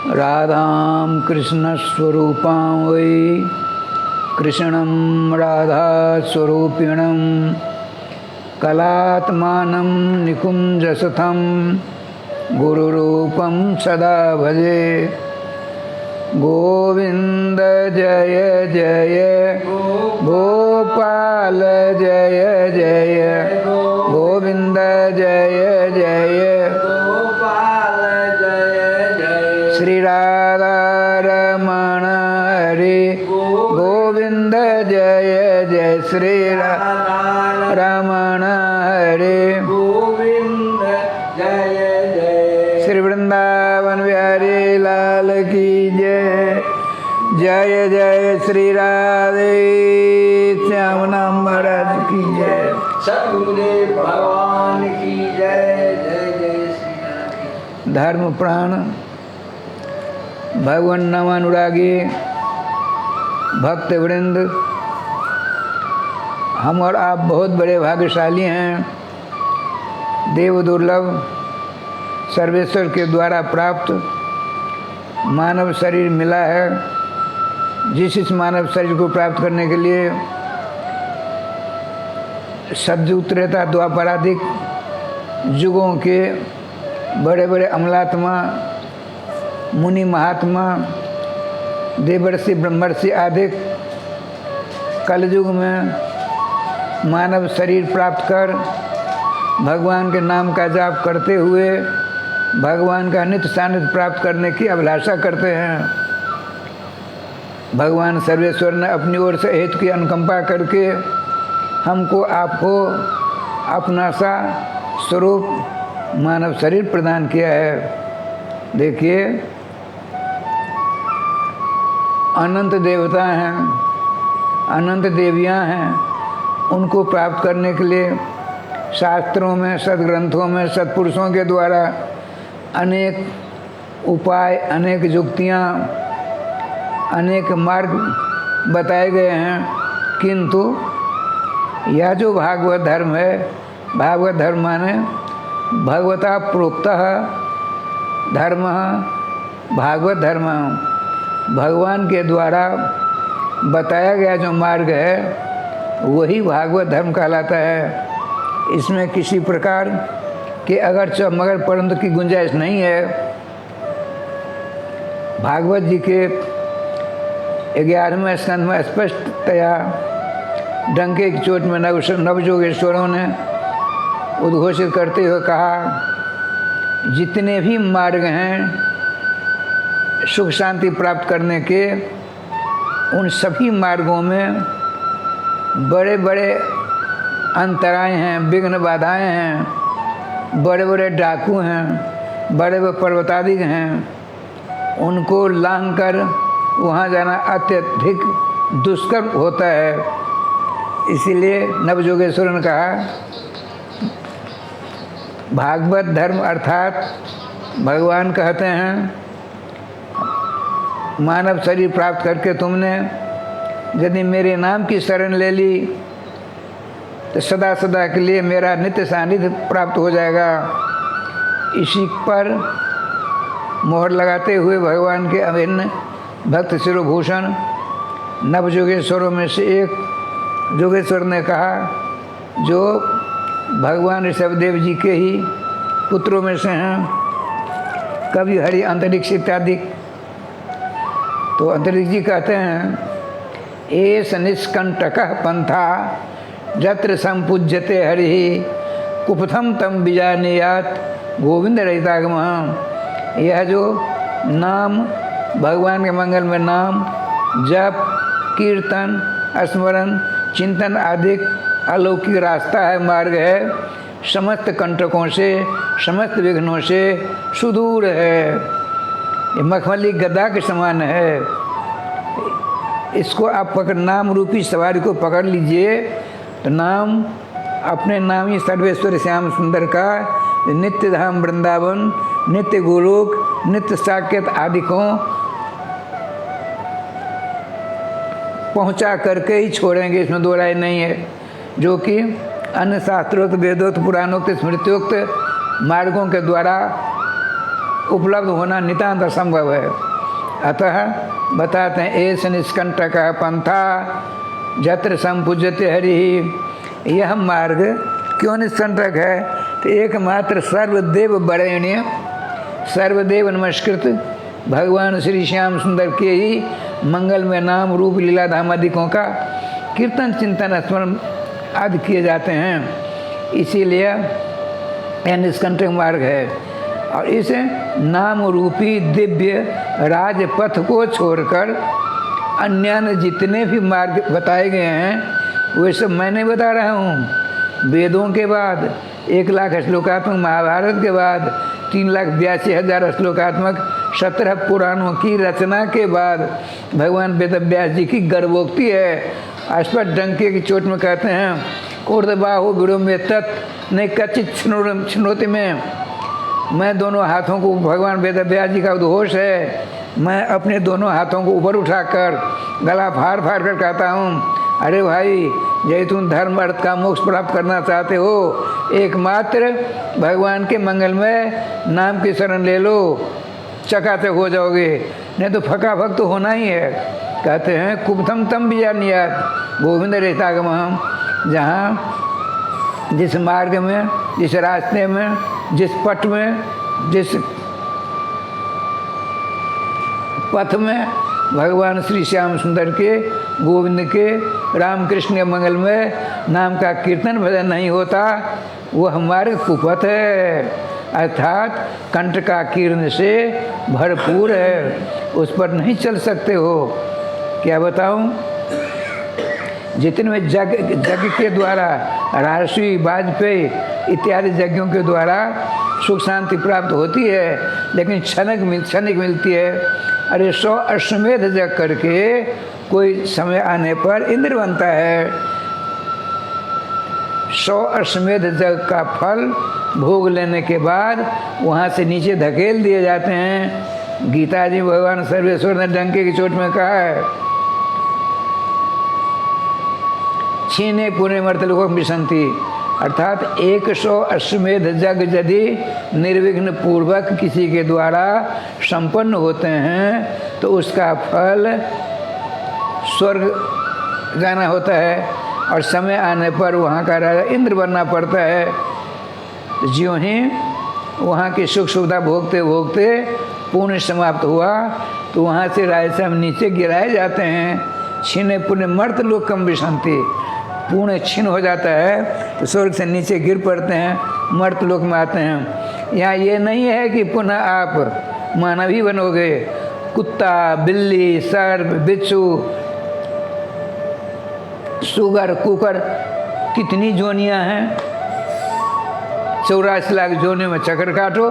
राधां कृष्णस्वरूपां वै कृष्णं राधास्वरूपिणं कलात्मानं निकुञ्जसुतं गुरुरूपं सदा भजे। गोविंद जय जय गोपाल जय जय गोविंद जय जय गोपाल जय जय श्री राधा रमण हरे गोविंद जय जय श्री राधा रमण हरे गोविंद जय जय श्री वृंदावन बिहारी लाल की जय। जय जय श्री राधे श्याम नाम महाराज की जय। सद्गुरुदेव भगवान की जय। जय जय श्री राधे। धर्म प्राण भगवान नाम अनुरागी भक्त वृंद, हम और आप बहुत बड़े भाग्यशाली हैं। देव दुर्लभ सर्वेश्वर के द्वारा प्राप्त मानव शरीर मिला है। जिस मानव शरीर को प्राप्त करने के लिए सतयुग त्रेता द्वापराधिक युगों के बड़े बड़े अमलात्मा मुनि महात्मा देवर्षि ब्रह्मर्षि आदि कलयुग में मानव शरीर प्राप्त कर भगवान के नाम का जाप करते हुए भगवान का नित्य सानिध्य प्राप्त करने की अभिलाषा करते हैं। भगवान सर्वेश्वर ने अपनी ओर से हेतु की अनुकंपा करके हमको आपको अपना सा स्वरूप मानव शरीर प्रदान किया है। देखिए, अनंत देवता हैं, अनंत देवियां हैं। उनको प्राप्त करने के लिए शास्त्रों में, सदग्रंथों में, सत्पुरुषों के द्वारा अनेक उपाय, अनेक युक्तियाँ, अनेक मार्ग बताए गए हैं। किंतु यह जो भागवत धर्म है, भागवत धर्म माने भगवता प्रोक्तः धर्म, भागवत धर्म भगवान के द्वारा बताया गया जो मार्ग है वही भागवत धर्म कहलाता है। इसमें किसी प्रकार के अगर मगर परंतु की गुंजाइश नहीं है। भागवत जी के 11वें स्कंध में स्पष्टतया डंके की चोट में नवजोगेश्वरों ने उद्घोषित करते हुए कहा, जितने भी मार्ग हैं सुख शांति प्राप्त करने के, उन सभी मार्गों में बड़े बड़े अंतराय हैं, विघ्न बाधाएं हैं, बड़े बड़े डाकू हैं, बड़े बड़े पर्वतादिक हैं। उनको लांघ कर वहाँ जाना अत्यधिक दुष्कर होता है। इसीलिए नवजोगेश्वर ने कहा, भागवत धर्म अर्थात भगवान कहते हैं, मानव शरीर प्राप्त करके तुमने यदि मेरे नाम की शरण ले ली तो सदा सदा के लिए मेरा नित्य सानिध्य प्राप्त हो जाएगा। इसी पर मोहर लगाते हुए भगवान के अभिन्न भक्त शिरोभूषण नवजोगेश्वरों में से एक जोगेश्वर ने कहा, जो भगवान ऋषभदेव जी के ही पुत्रों में से हैं, कवि हरि अंतरिक्ष इत्यादि। तो अंतरिक्ष जी कहते हैं, एस निष्कंटकः पंथा जत्र संपूज्यते हरि कुपथम तम बीजानेयात गोविंद रहितागमः। यह जो नाम भगवान के मंगल में नाम जप कीर्तन स्मरण चिंतन आदि अलौकिक रास्ता है, मार्ग है, समस्त कंटकों से समस्त विघ्नों से सुदूर है। ये मखमली गदा के समान है। इसको आप पकड़, नाम रूपी सवारी को पकड़ लीजिए तो नाम अपने नाम ही सर्वेश्वर श्याम सुंदर का नित्य धाम वृंदावन, नित्य गोलोक, नित्य साकेत आदि को पहुंचा करके ही छोड़ेंगे, इसमें दो राय नहीं है। जो कि अन्य शास्त्रोक्त वेदोक्त पुराणोक्त स्मृतियोक्त मार्गों के द्वारा उपलब्ध होना नितांत असंभव है। अतः बताते हैं एस निष्कंटक पंथा जत्र संपूज्यते हरि। यह मार्ग क्यों निष्कंटक है? तो एकमात्र सर्वदेव वरेण्य सर्वदेव नमस्कृत भगवान श्री श्याम सुंदर के ही मंगलमय नाम रूप लीला धाम आदिकों का कीर्तन चिंतन स्मरण आदि किए जाते हैं। इसीलिए यह निष्कंटक मार्ग है। और इस नाम रूपी दिव्य राजपथ को छोड़कर अन्य जितने भी मार्ग बताए गए हैं वे सब मैं नहीं बता रहा हूँ। वेदों के बाद 1,00,000 श्लोकात्मक महाभारत के बाद 3,82,000 श्लोकात्मक 17 पुराणों की रचना के बाद भगवान वेदव्यास जी की गर्भोक्ति है। स्पष्ट डंके की चोट में कहते हैं ऊर्ध्वबाहु विड़ो में तत् नहीं कचित छिनोति में। मैं दोनों हाथों को भगवान वेदव्यास जी का उद्घोष है। मैं अपने दोनों हाथों को ऊपर उठाकर गला फाड़ फाड़ कर कहता हूँ अरे भाई यदि तुम धर्म अर्थ का मोक्ष प्राप्त करना चाहते हो एकमात्र भगवान के मंगलमय नाम की शरण ले लो, चकाचक हो जाओगे। नहीं तो फका भक्त तो होना ही है। कहते हैं कुबथम तम बीजानियात गोविंद रेतागमहम। जहाँ जिस मार्ग में जिस रास्ते में जिस पथ में जिस पथ में भगवान श्री श्याम सुंदर के गोविंद के रामकृष्ण मंगलमय नाम का कीर्तन भजन नहीं होता वो हमारे कुपथ है, अर्थात कंठ का कीर्ण से भरपूर है, उस पर नहीं चल सकते हो। क्या बताऊं? जितने यज्ञ के द्वारा राजस्वी वाजपेयी इत्यादि यज्ञों के द्वारा सुख शांति प्राप्त होती है लेकिन क्षणिक मिलती है। अरे 100 अश्वमेध यज्ञ करके कोई समय आने पर इंद्र बनता है। 100 अश्वमेध यज्ञ का फल भोग लेने के बाद वहाँ से नीचे धकेल दिए जाते हैं। गीता जी भगवान सर्वेश्वर ने डंके की चोट में कहा है छीने पुणे मर्तलोक विसंति, अर्थात 100 अश्वमेध यज्ञ यदि निर्विघ्न पूर्वक किसी के द्वारा संपन्न होते हैं तो उसका फल स्वर्ग जाना होता है और समय आने पर वहाँ का राजा इंद्र बनना पड़ता है। ज्यों ही वहाँ की सुख सुविधा भोगते भोगते पुण्य समाप्त हुआ तो वहाँ से राजसम नीचे गिराए जाते हैं। छीने पुण्य मर्त लोक कम विसंति, पुण्य छीन हो जाता है तो स्वर्ग से नीचे गिर पड़ते हैं, मर्त लोक में आते हैं। यहाँ ये नहीं है कि पुनः आप मानव ही बनोगे। कुत्ता बिल्ली सर्प बिच्छू सुगर कुकर कितनी जोनियाँ हैं। 84 लाख जोनियों में चक्कर काटो।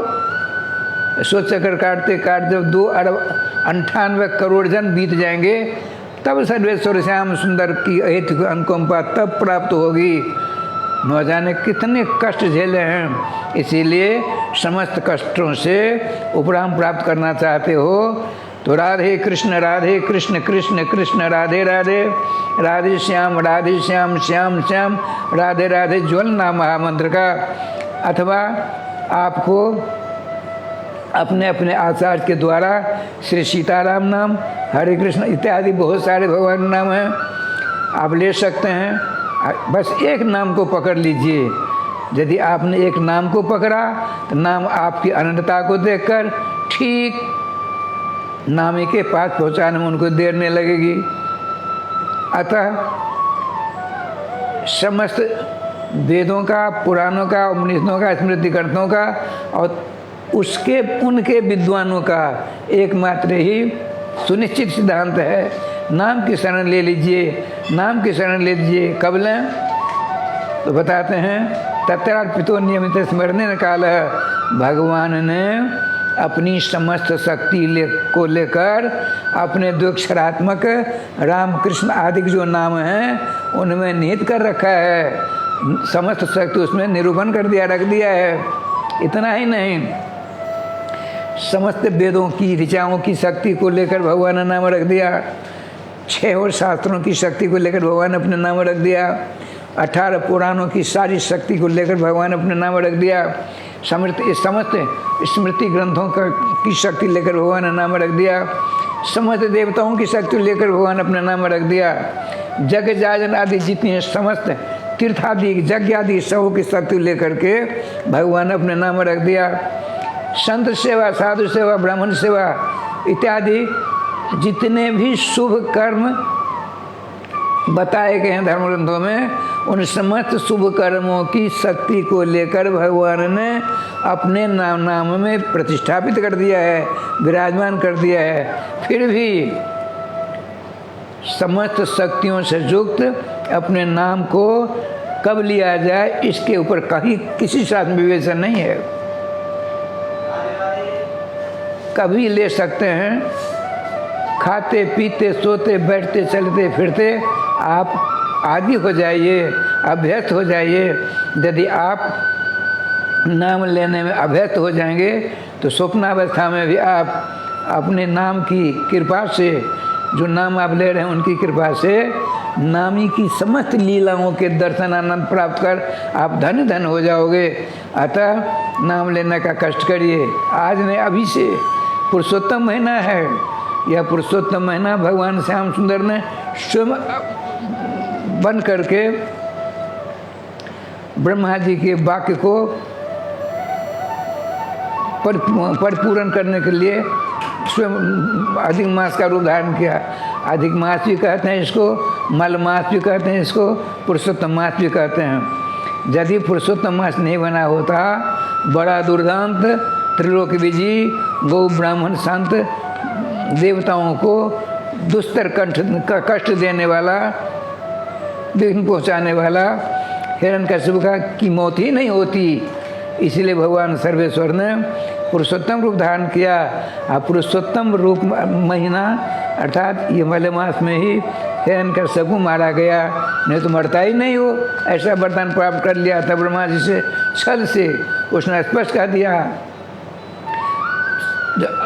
सो चक्कर काटते काटते 2 अरब 98 करोड़ जन बीत जाएंगे तब सर्वेश्वर श्याम सुंदर की अहित अनुकंपा तब प्राप्त होगी। न जाने कितने कष्ट झेले हैं। इसीलिए समस्त कष्टों से उपराम प्राप्त करना चाहते हो तो राधे कृष्ण कृष्ण कृष्ण राधे राधे, राधे श्याम श्याम श्याम राधे राधे ज्वलना महामंत्र का, अथवा आपको अपने अपने आचार्य के द्वारा श्री सीताराम नाम हरे कृष्ण इत्यादि बहुत सारे भगवान नाम हैं, आप ले सकते हैं। बस एक नाम को पकड़ लीजिए। यदि आपने एक नाम को पकड़ा तो नाम आपकी अनंतता को देखकर ठीक नामी के पास पहुंचाने में उनको देर नहीं लगेगी। अतः समस्त वेदों का पुराणों का उपनिषदों का स्मृति ग्रंथों का और उसके उनके विद्वानों का एकमात्र ही सुनिश्चित सिद्धांत है नाम की शरण ले लीजिए, नाम की शरण ले लीजिए। कब लें तो बताते हैं तत्रार्पितो नियमित स्मरण काल। भगवान ने अपनी समस्त शक्ति को लेकर अपने द्वक्षरात्मक राम कृष्ण आदि जो नाम हैं उनमें निहित कर रखा है। समस्त शक्ति उसमें निरूपण कर दिया, रख दिया है। इतना ही नहीं, समस्त वेदों की ऋचाओं की शक्ति को लेकर भगवान ने नाम रख दिया। 6 और शास्त्रों की शक्ति को लेकर भगवान ने अपने नाम रख दिया। 18 पुराणों की सारी शक्ति को लेकर भगवान ने अपने नाम रख दिया। समस्त स्मृति ग्रंथों की शक्ति लेकर भगवान ने नाम रख दिया। समस्त देवताओं की शक्ति लेकर भगवान अपना नाम रख दिया। जग जाजन आदि जितनी हैं समस्त तीर्थादि यज्ञ आदि सबों की शक्ति लेकर के भगवान ने अपने नाम रख दिया। संत सेवा, साधु सेवा, ब्राह्मण सेवा इत्यादि जितने भी शुभ कर्म बताए गए हैं धर्म ग्रंथों में, उन समस्त शुभ कर्मों की शक्ति को लेकर भगवान ने अपने नाम में प्रतिष्ठापित कर दिया है, विराजमान कर दिया है। फिर भी समस्त शक्तियों से युक्त अपने नाम को कब लिया जाए इसके ऊपर कहीं किसी साथ विवेचन नहीं है। कभी ले सकते हैं, खाते पीते सोते बैठते चलते फिरते आप आदि हो जाइए, अभ्यस्त हो जाइए। यदि आप नाम लेने में अभ्यस्त हो जाएंगे तो स्वप्नावस्था में भी आप अपने नाम की कृपा से, जो नाम आप ले रहे हैं उनकी कृपा से नामी की समस्त लीलाओं के दर्शन आनंद प्राप्त कर आप धन धन हो जाओगे। अतः नाम लेने का कष्ट करिए। आज नहीं, अभी से पुरुषोत्तम महीना है। यह पुरुषोत्तम महीना भगवान श्याम सुंदर ने स्वयं बन करके ब्रह्मा जी के वाक्य को परिपूर्ण करने के लिए स्वयं अधिक मास का रूप धारण किया। अधिक मास भी कहते हैं इसको, मल मास भी कहते हैं इसको, पुरुषोत्तम मास भी कहते हैं। यदि पुरुषोत्तम मास नहीं बना होता, बड़ा दुर्दांत त्रिलोक विजयी गौ ब्राह्मण संत देवताओं को दुस्तर कष्ट देने वाला, विघ्न पहुँचाने वाला हिरण्यकश्यप की मौत ही नहीं होती। इसलिए भगवान सर्वेश्वर ने पुरुषोत्तम रूप धारण किया। पुरुषोत्तम रूप महीना अर्थात ये मलमास में ही हिरण्यकश्यप को मारा गया, नहीं तो मरता ही नहीं हो। ऐसा वरदान प्राप्त कर लिया था ब्रह्मा जी से, छल से उसने स्पष्ट कह दिया,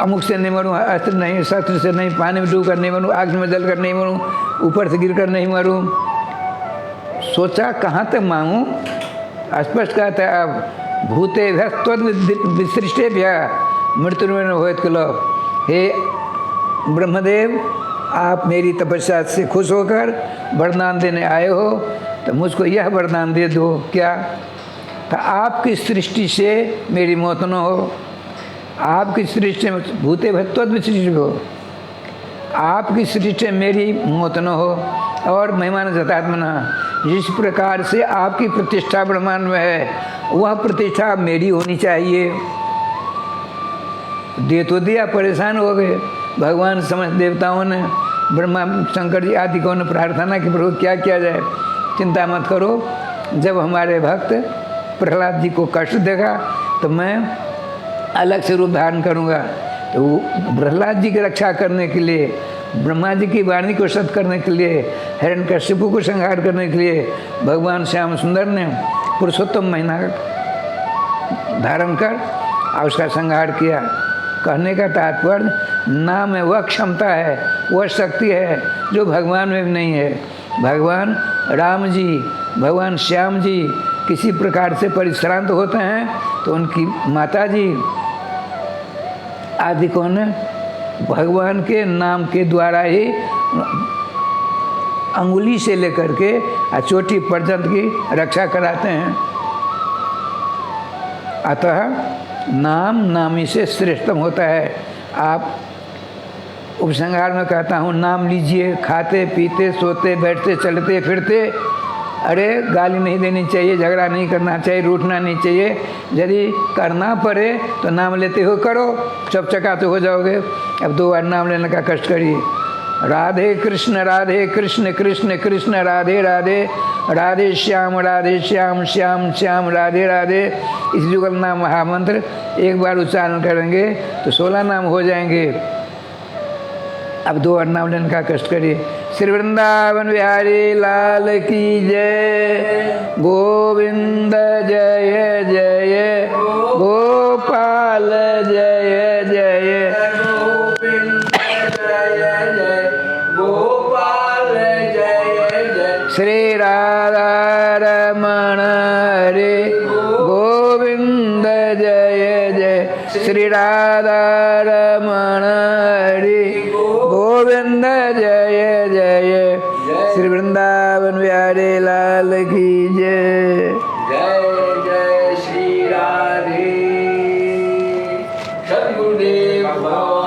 अमुक से नहीं मरूँ, अस्त्र नहीं, शस्त्र से नहीं, पानी में डूब कर नहीं मरूँ, आग में जल कर नहीं मरूँ, ऊपर से गिर कर नहीं मरूँ। सोचा कहाँ तक मांगूँ, स्पष्ट कहता है अब भूते विसृष्टे भ्या मृत्युर्मेण भवेत् खलु। हे ब्रह्मदेव, आप मेरी तपस्या से खुश होकर वरदान देने आए हो तो मुझको यह वरदान दे दो। क्या? तो आपकी सृष्टि से मेरी मौत न हो, आपकी सृष्टि में भूते भत्वद विसृष्टि हो, आपकी सृष्टि में मेरी मौत न हो। और महिमान जतात्मना, जिस प्रकार से आपकी प्रतिष्ठा ब्रह्मांड में है वह प्रतिष्ठा मेरी होनी चाहिए। दे तो दिया, परेशान हो गए भगवान। समस्त देवताओं ने, ब्रह्मा शंकर जी आदि को ने प्रार्थना की, प्रभु क्या किया जाए? चिंता मत करो, जब हमारे भक्त प्रहलाद जी को कष्ट देगा तो मैं अलग से रूप धारण करूँगा। तो प्रहलाद जी की रक्षा करने के लिए, ब्रह्मा जी की वाणी को सत्य करने के लिए, हिरण्यकश्यप को संहार करने के लिए भगवान श्याम सुंदर ने पुरुषोत्तम महीना धारण कर और उसका संहार किया। कहने का तात्पर्य, नाम में वह क्षमता है, वह शक्ति है जो भगवान में भी नहीं है। भगवान राम जी, भगवान श्याम जी किसी प्रकार से परिश्रांत होते हैं तो उनकी माता जी आदि को ने भगवान के नाम के द्वारा ही अंगुली से लेकर के चोटी पर्यंत की रक्षा कराते हैं। अतः नाम नामी से श्रेष्ठतम होता है। आप उपसंहार में कहता हूँ, नाम लीजिए, खाते पीते सोते बैठते चलते फिरते। अरे गाली नहीं देनी चाहिए, झगड़ा नहीं करना चाहिए, रूठना नहीं चाहिए। यदि करना पड़े तो नाम लेते हो करो, सब चकाते हो जाओगे। अब 2 बार नाम लेने का कष्ट करिए। राधे कृष्ण कृष्ण कृष्ण राधे राधे, राधे श्याम श्याम श्याम राधे राधे। इस युगल नाम महामंत्र एक बार उच्चारण करेंगे तो 16 नाम हो जाएंगे। अब 2 बार नाम लेने का कष्ट करिए। श्री वृंदावन बिहारी लाल की जय, गोविंद जय जय, गोपाल जय जय, गोविंद जय जय, गोपाल जय जय, श्री राधा रमण हरे गोविंद जय श्री राधा रमण हरि गोविंद जय जय श्री वृंदावन बिहारी लाल की जय। जय जय श्री राधे सद्गुरुदेव भगवान